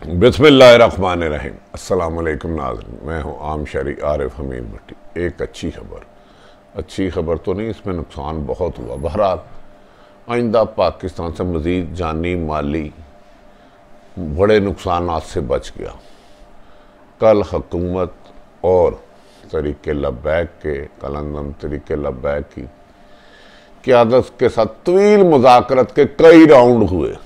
बिस्मिल्लाहिर्रहमानिर्रहीम। अस्सलाम वालेकुम नाज़रीन, मैं हूँ आम शहरी आरिफ हमीद भट्टी। एक अच्छी खबर तो नहीं, इसमें नुकसान बहुत हुआ। बहरहाल आइंदा पाकिस्तान से मज़ीद जानी माली बड़े नुकसान से बच गया। कल हुकूमत और तरीके लब्बैक के कलंदम तरीके लब्बैक की क़यादत के साथ तवील मुज़ाकरत के कई राउंड हुए।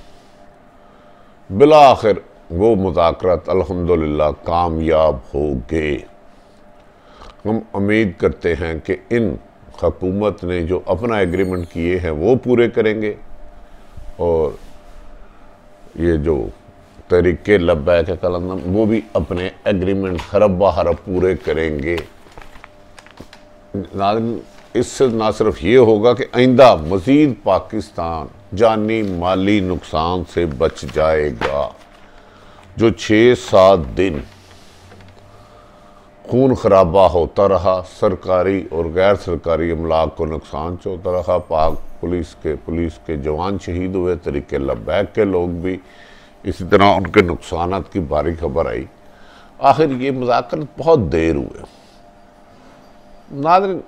बिला आखिर वो मुज़ाकरत अल्हम्दुलिल्लाह कामयाब हो गए। हम उम्मीद करते हैं कि इन हुकूमत ने जो अपना एग्रीमेंट किए हैं वो पूरे करेंगे और ये जो तरीके लब्बैक कलंदम वो भी अपने एग्रीमेंट हरब हरब पूरे करेंगे। इससे ना सिर्फ ये होगा कि आइंदा मज़ीद पाकिस्तान जानी माली नुकसान से बच जाएगा। जो 6-7 दिन खून खराबा होता रहा, सरकारी और गैर सरकारी अमलाक को नुकसान होता रहा, पाक पुलिस के जवान शहीद हुए, तरीके लब्बैक के लोग भी इसी तरह उनके नुकसानात की बारी खबर आई। आखिर ये मुज़ाकरत बहुत देर हुए। नाज़रीन,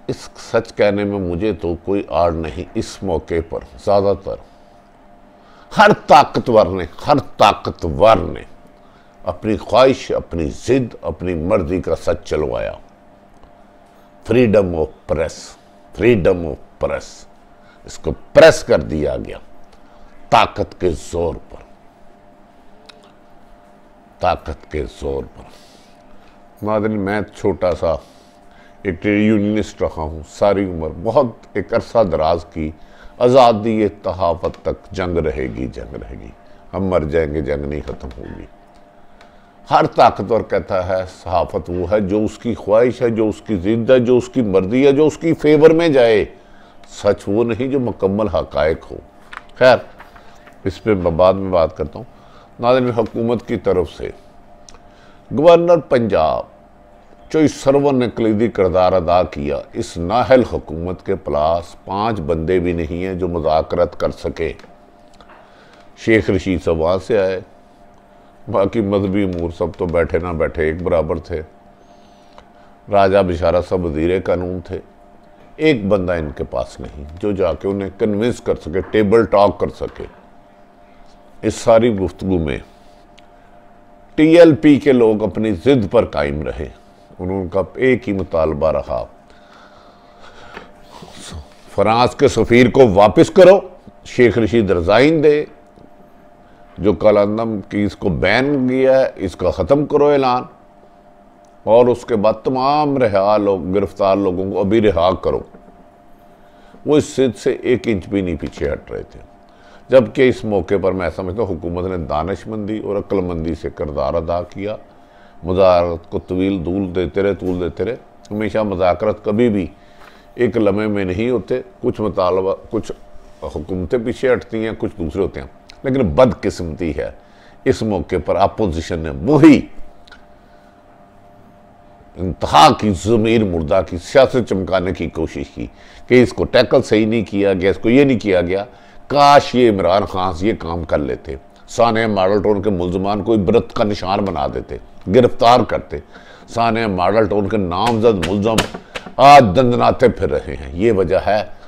इस सच कहने में मुझे तो कोई आड़ नहीं। इस मौके पर ज़्यादातर हर ताकतवर ने अपनी ख्वाहिश, अपनी जिद, अपनी मर्जी का सच चलवाया। फ्रीडम ऑफ प्रेस, इसको प्रेस कर दिया गया ताकत के जोर पर। नाज़रीन, मैं छोटा सा एक यूनियनिस्ट रहा हूँ सारी उम्र। बहुत एक अरसा दराज की आज़ादी तहाफ़त तक जंग रहेगी। हम मर जाएंगे, जंग नहीं ख़त्म होगी। हर ताकतवर कहता है सहाफ़त वो है जो उसकी ख्वाहिश है, जो उसकी ज़िद है, जो उसकी मर्ज़ी है, जो उसकी फेवर में जाए। सच वो नहीं जो मुकम्मल हक़ाइक़ हो। खैर, इस पर मैं बाद में बात करता हूँ। नाज़रीन, हुकूमत की तरफ से गवर्नर पंजाब चॉइस सर्वर ने कलीदी किरदार अदा किया। इस नाहल हुकूमत के पास 5 बंदे भी नहीं हैं जो मुज़ाकरत कर सके। शेख रशीद साहब वहाँ से आए, बाकी मजहबी अमूर सब तो बैठे ना बैठे एक बराबर थे। राजा बिशारा साहब वज़ीर कानून थे। एक बंदा इनके पास नहीं जो जाके उन्हें कन्विंस कर सके, टेबल टॉक कर सके। इस सारी गुफ्तगू में TLP के लोग अपनी जिद पर कायम रहे। उनका एक ही मुतालबा रहा, फ्रांस के सफ़ीर को वापस करो, शेख रशीद रिज़ाइन दे, जो कलंदम की इसको बैन किया है इसका ख़त्म करो ऐलान, और उसके बाद तमाम गिरफ्तार लोगों को अभी रिहा करो। वो इस जिद से 1 इंच भी नहीं पीछे हट रहे थे। जबकि इस मौके पर मैं समझता हूँ हुकूमत ने दानिशमंदी और अक्लमंदी से किरदार अदा किया। मुज़ाकरत को तूल देते रहे। हमेशा मुज़ाकरत कभी भी एक लम्हे में नहीं होते। कुछ हुकूमतें पीछे हटती हैं, कुछ दूसरे होते हैं। लेकिन बदकिस्मती है, इस मौके पर अपोजिशन ने वही इंतहा की ज़मीर मुर्दा की सियासत चमकाने की कोशिश की कि इसको टैकल सही नहीं किया गया, इसको ये नहीं किया गया। काश ये इमरान खान ये काम कर लेते, सानिया मॉडल टाउन के मुलजमान को इबरत का निशान बना देते, गिरफ्तार करते। सानिया मॉडल टाउन के नामजद मुलजम आज दंदनाते फिर रहे हैं। ये वजह है,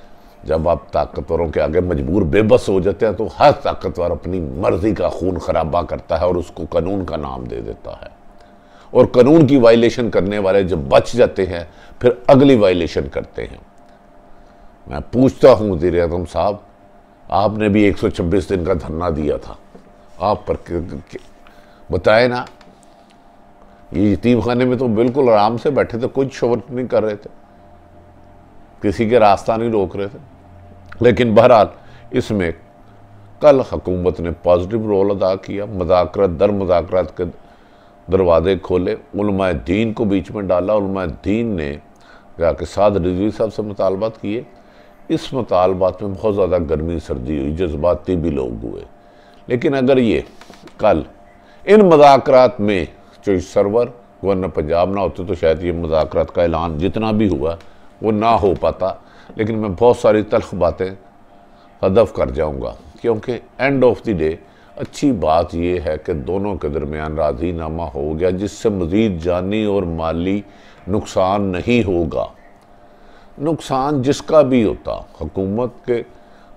जब आप ताकतवरों के आगे मजबूर बेबस हो जाते हैं तो हर ताकतवर अपनी मर्जी का खून खराबा करता है और उसको कानून का नाम दे देता है। और कानून की वायलेशन करने वाले जब बच जाते हैं फिर अगली वायलेशन करते हैं। मैं पूछता हूँ वज़ीर आज़म साहब, आपने भी 126 दिन का धरना दिया था, आप पर बताए ना। ये यतीम खाने में तो बिल्कुल आराम से बैठे थे, कुछ शोर नहीं कर रहे थे, किसी के रास्ता नहीं रोक रहे थे। लेकिन बहरहाल इसमें कल हुकूमत ने पॉजिटिव रोल अदा किया। मुज़ाकरत के दरवाजे खोले, उलमाए दीन को बीच में डाला। उलमाए दीन ने जाके साद रिजवी साहब से मुतालबात किए। इस मुतालबात में बहुत ज़्यादा गर्मी सर्दी हुई, जज्बाती भी लोग हुए। लेकिन अगर ये कल इन मुज़ाकरात में चॉइस सर्वर गवर्नर पंजाब ना होते तो शायद ये मुज़ाकरात का ऐलान जितना भी हुआ वो ना हो पाता। लेकिन मैं बहुत सारी तल्ख बातें हदफ कर जाऊंगा, क्योंकि एंड ऑफ द डे अच्छी बात यह है कि दोनों के दरमियान राज़ीनामा हो गया, जिससे मज़ीद जानी और माली नुकसान नहीं होगा। नुकसान जिसका भी होता, हुकूमत के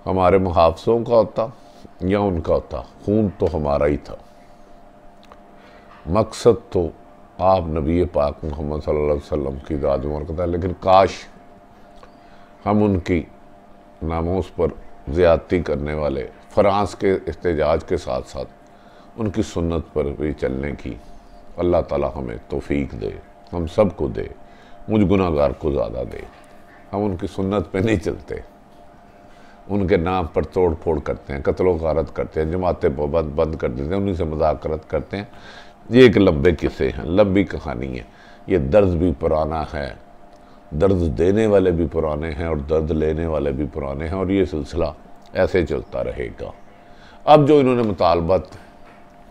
हमारे मुहाफ़िज़ों का होता या उनका होता, खून तो हमारा ही था। मकसद तो आप नबी पाक मोहम्मद सल्लल्लाहु अलैहि वसल्लम की ज़ात मुबारक था, लेकिन काश हम उनकी नामोस पर ज़्यादती करने वाले फ्रांस के एहतजाज के साथ साथ उनकी सुन्नत पर भी चलने की अल्लाह ताला हमें तौफीक दे, हम सब को दे, मुझ गुनाहगार को ज़्यादा दे। हम उनकी सुन्नत पे नहीं चलते, उनके नाम पर तोड़ फोड़ करते हैं, कत्लो गारत करते हैं, जमातें बंद कर देते हैं, उन्हीं से मजाकरत करते हैं। ये एक लंबे किस्से हैं, लंबी कहानी है। ये दर्द भी पुराना है, दर्द देने वाले भी पुराने हैं और दर्द लेने वाले भी पुराने हैं, और ये सिलसिला ऐसे चलता रहेगा। अब जो इन्होंने मुतालबत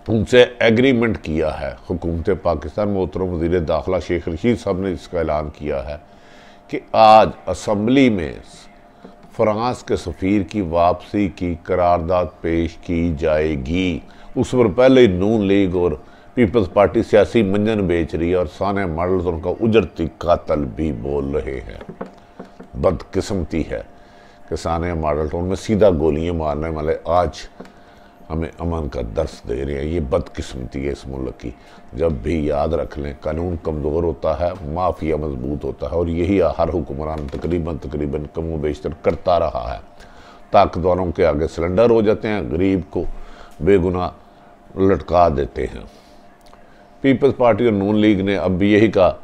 उनसे एग्रीमेंट किया है हुकूमत पाकिस्तान, मोहतरम वज़ीर दाखिला शेख रशीद साहब ने इसका ऐलान किया है कि आज असम्बली में फ्रांस के सफ़ीर की वापसी की करारदाद पेश की जाएगी। उस पर पहले नून लीग और पीपल्स पार्टी सियासी मंजन बेच रही है, और साने मॉडल उनका उजरती कातल भी बोल रहे हैं। बदकिस्मती है कि साने मॉडल टाउन में सीधा गोलियां मारने वाले आज हमें अमन का दर्स दे रहे हैं। ये बदकिस्मती है इस मुल्क की। जब भी याद रख लें, कानून कमज़ोर होता है, माफिया मजबूत होता है, और यही हर हुक्मरान तकरीबन कम बेशतर करता रहा है। ताकतवरों के आगे सिलेंडर हो जाते हैं, गरीब को बेगुनाह लटका देते हैं। पीपल्स पार्टी और नून लीग ने अब भी यही कहा,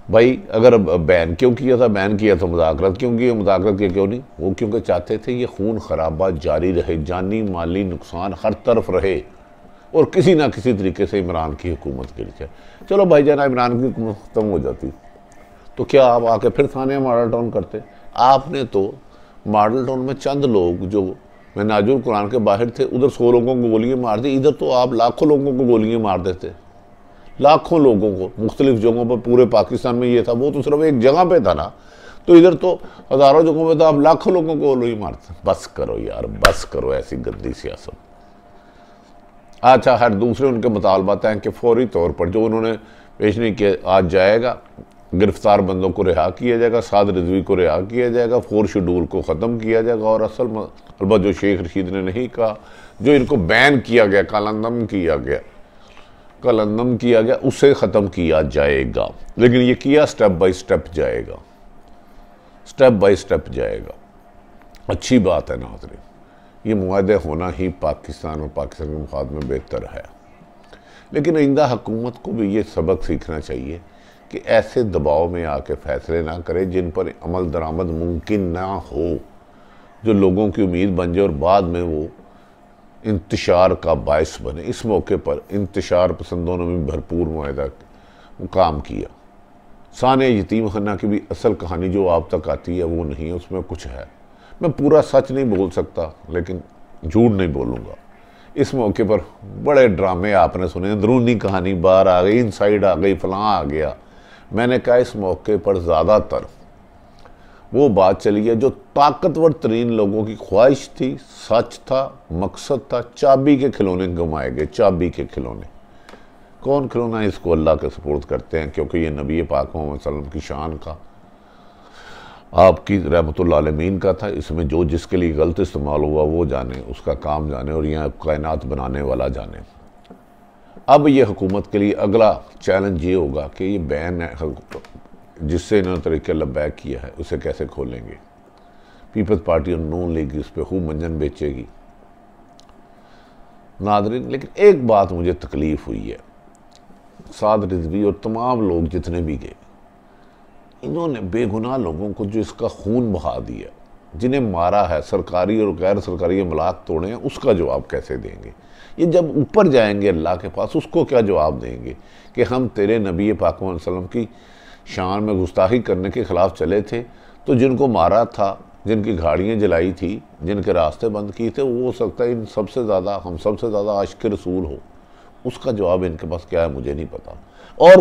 भाई अगर बैन क्यों किया था, बैन किया तो मुज़ाकरत क्यों किया, मुज़ाकरत किया क्यों नहीं, वो क्योंकि चाहते थे ये खून खराबा जारी रहे, जानी माली नुकसान हर तरफ रहे, और किसी ना किसी तरीके से इमरान की हुकूमत गिर जाए। चलो भाईजान, इमरान की हुकूमत ख़त्म हो जाती तो क्या आप आके फिर थाने मॉडल टाउन करते? आपने तो मॉडल टाउन में चंद लोग जो नाजुल कुरान के बाहर थे, उधर 100 लोगों को गोलियाँ मार दी, इधर तो आप लाखों लोगों को गोलियाँ मार देते, लाखों लोगों को मुख्तलिफ जगहों पर। पूरे पाकिस्तान में ये था, वो तो सिर्फ एक जगह पे था ना, तो इधर तो हज़ारों जगहों पे तो आप लाखों लोगों को गोली मारते। बस करो यार, बस करो ऐसी गंदी सियासत। अच्छा, हर दूसरे उनके मुतालबात हैं कि फौरी तौर पर जो उन्होंने पेश नहीं किया, आज जाएगा, गिरफ्तार बंदों को रिहा किया जाएगा, साद रिजवी को रिहा किया जाएगा, 4 शेड्यूल को ख़त्म किया जाएगा, और असल मसला जो शेख रशीद ने नहीं कहा, जो इनको बैन किया गया, कलंदम किया गया, उसे ख़त्म किया जाएगा। लेकिन ये किया स्टेप बाय स्टेप जाएगा, स्टेप बाय स्टेप जाएगा। अच्छी बात है नाज़रीन, ये मुआहदे होना ही पाकिस्तान और पाकिस्तान के मुफाद में बेहतर है। लेकिन आइंदा हुकूमत को भी ये सबक सीखना चाहिए कि ऐसे दबाव में आके फ़ैसले ना करे जिन पर अमल दरामद मुमकिन ना हो, जो लोगों की उम्मीद बन जाए और बाद में वो इंतशार का बायस बने। इस मौके पर इंतशार पसंदों ने भी भरपूर मुआहदा काम किया। साने यतीम खाना की भी असल कहानी जो आप तक आती है वो नहीं है, उसमें कुछ है। मैं पूरा सच नहीं बोल सकता, लेकिन झूठ नहीं बोलूँगा। इस मौके पर बड़े ड्रामे आपने सुने, अंदरूनी कहानी बाहर आ गई, इनसाइड आ गई, फलां आ गया। मैंने कहा इस मौके पर ज़्यादातर वो बात चली है जो ताकतवर तरीन लोगों की ख्वाहिश थी, सच था, मकसद था। चाबी के खिलौने गंवाए गए, चाबी के खिलौने। कौन खिलौना? इसको अल्लाह के सपोर्ट करते हैं, क्योंकि ये नबी पाक मोहम्मद सल्लल्लाहु अलैहि वसल्लम की शान का, आपकी रहमतुल आलमीन का था। इसमें जो जिसके लिए गलत इस्तेमाल हुआ वो जाने, उसका काम जाने, और यहाँ कायनात बनाने वाला जाने। अब ये हुकूमत के लिए अगला चैलेंज ये होगा कि ये बैन है जिससे इन्होंने तरीके लबैक किया है, उसे कैसे खोलेंगे। पीपल्स पार्टी और नून लीग इस पर खूब मंजन बेचेगी नादरीन। लेकिन एक बात मुझे तकलीफ़ हुई है, साद रिजवी और तमाम लोग जितने भी गए, इन्होंने बेगुनाह लोगों को जो इसका खून बहा दिया, जिन्हें मारा है, सरकारी और गैर सरकारी अमलाक तोड़े हैं, उसका जवाब कैसे देंगे? ये जब ऊपर जाएंगे अल्लाह के पास, उसको क्या जवाब देंगे कि हम तेरे नबी पाक मोहम्मद सल्लल्लाहु अलैहि वसल्लम की शान में गुस्ताखी करने के ख़िलाफ़ चले थे, तो जिनको मारा था, जिनकी गाड़ियाँ जलाई थी, जिनके रास्ते बंद किए थे, वो हो सकता है इन सबसे ज़्यादा, हम सबसे ज़्यादा आशिक रसूल हो। उसका जवाब इनके पास क्या है मुझे नहीं पता। और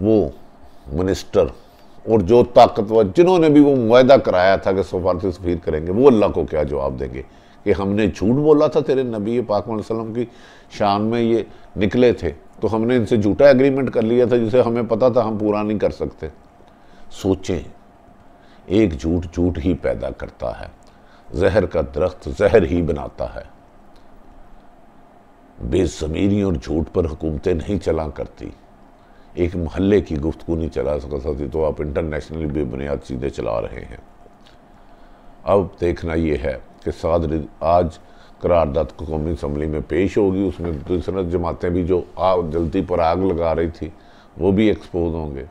वो मिनिस्टर और जो ताकतवर जिन्होंने भी वो मुआहदा कराया था कि सफारती सफीर करेंगे, वो अल्लाह को क्या जवाब देंगे कि हमने झूठ बोला था तेरे नबी पाक सल्लल्लाहु अलैहि वसल्लम की शान में ये निकले थे, तो हमने इनसे झूठा एग्रीमेंट कर लिया था जिसे हमें पता था हम पूरा नहीं कर सकते। सोचें, एक झूठ झूठ ही पैदा करता है, जहर का दरख्त जहर ही बनाता है। बेज़मीरी और झूठ पर हुकूमतें नहीं चला करती। एक महल्ले की गुफ्तगू नहीं चला सकती तो आप इंटरनेशनली बेबुनियाद चीज़ें चला रहे हैं। अब देखना यह है कि आज करारदाद को कौमी असम्बली में पेश होगी, उसमें दूसरी जमातें भी जो जल्दी पर आग लगा रही थी वो भी एक्सपोज होंगे।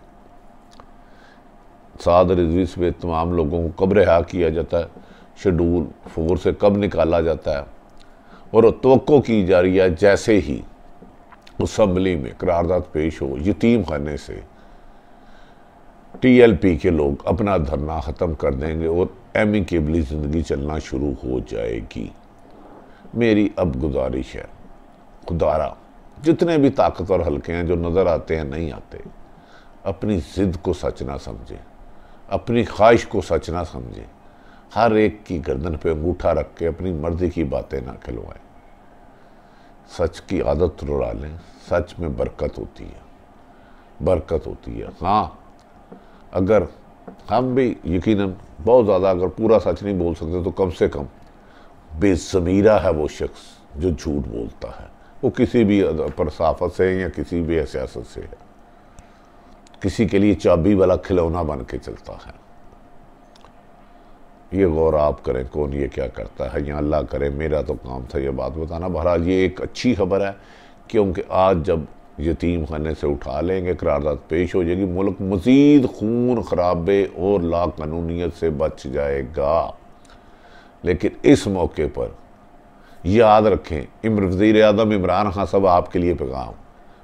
साद रिजवी से तमाम लोगों को कब रिहा किया जाता है, शेड्यूल 4 से कब निकाला जाता है, और तवक्को की जा रही है जैसे ही असम्बली में करारदाद पेश हो यतीम खाने से TLP के लोग अपना धरना ख़त्म कर देंगे और एमिकेबली ज़िंदगी चलना शुरू हो जाएगी। मेरी अब गुजारिश है, खुदारा जितने भी ताकतवर हल्के हैं जो नज़र आते हैं नहीं आते, अपनी ज़िद को सच ना समझें, अपनी ख्वाहिश को सच ना समझें, हर एक की गर्दन पे अंगूठा रख के अपनी मर्जी की बातें ना खिलवाएं। सच की आदत रुला लें, सच में बरकत होती है, बरकत होती है। हाँ, अगर हम भी यकीनन बहुत ज़्यादा अगर पूरा सच नहीं बोल सकते तो कम से कम बेज़मीरा है वो शख्स जो झूठ बोलता है, वो किसी भी परसाफत से या किसी भी सियासत से है, किसी के लिए चाबी वाला खिलौना बन के चलता है। ये गौर आप करें कौन ये क्या करता है, या अल्लाह करे, मेरा तो काम था ये बात बताना। बहरहाल ये एक अच्छी खबर है क्योंकि आज जब यतीम खाने से उठा लेंगे, करारदाद पेश हो जाएगी, मुल्क मज़ीद खून खराबे और लाकानूनियत से बच जाएगा। लेकिन इस मौके पर याद रखें, वज़ीर आज़म इमरान खान साहब आपके लिए पैगाम,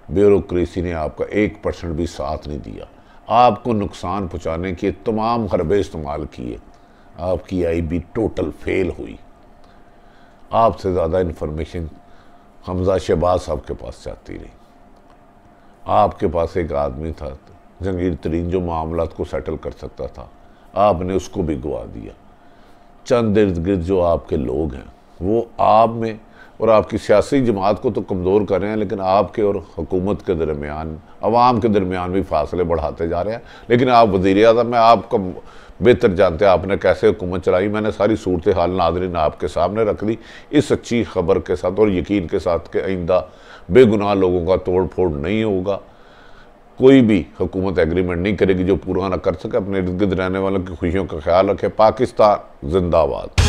ब्यूरोक्रेसी ने आपका 1% भी साथ नहीं दिया, आपको नुकसान पहुँचाने के तमाम हरबे इस्तेमाल किए, आपकी IB टोटल फेल हुई। आपसे ज़्यादा इन्फॉर्मेशन हमजा शहबाज साहब के पास जाती रही। आपके पास एक आदमी था जंगीर तरीन जो मामलात को सेटल कर सकता था, आपने उसको भी गवा दिया। चंद इर्द गिर्द जो आपके लोग हैं वो आप में और आपकी सियासी जमात को तो कमज़ोर कर रहे हैं, लेकिन आपके और हुकूमत के दरमियान, अवाम के दरमियान भी फासले बढ़ाते जा रहे हैं। लेकिन आप वज़ीर आज़म में आपका बेहतर जानते हैं आपने कैसे हुकूमत चलाई। मैंने सारी सूरत हाल नाज़रीन आपके सामने रख दी इस अच्छी खबर के साथ और यकीन के साथ कि आइंदा बेगुनाह लोगों का तोड़ फोड़ नहीं होगा। कोई भी हुकूमत एग्रीमेंट नहीं करेगी जो पूरा ना कर सके। अपने इर्द गिर्द रहने वालों की खुशियों का ख्याल रखें। पाकिस्तान जिंदाबाद।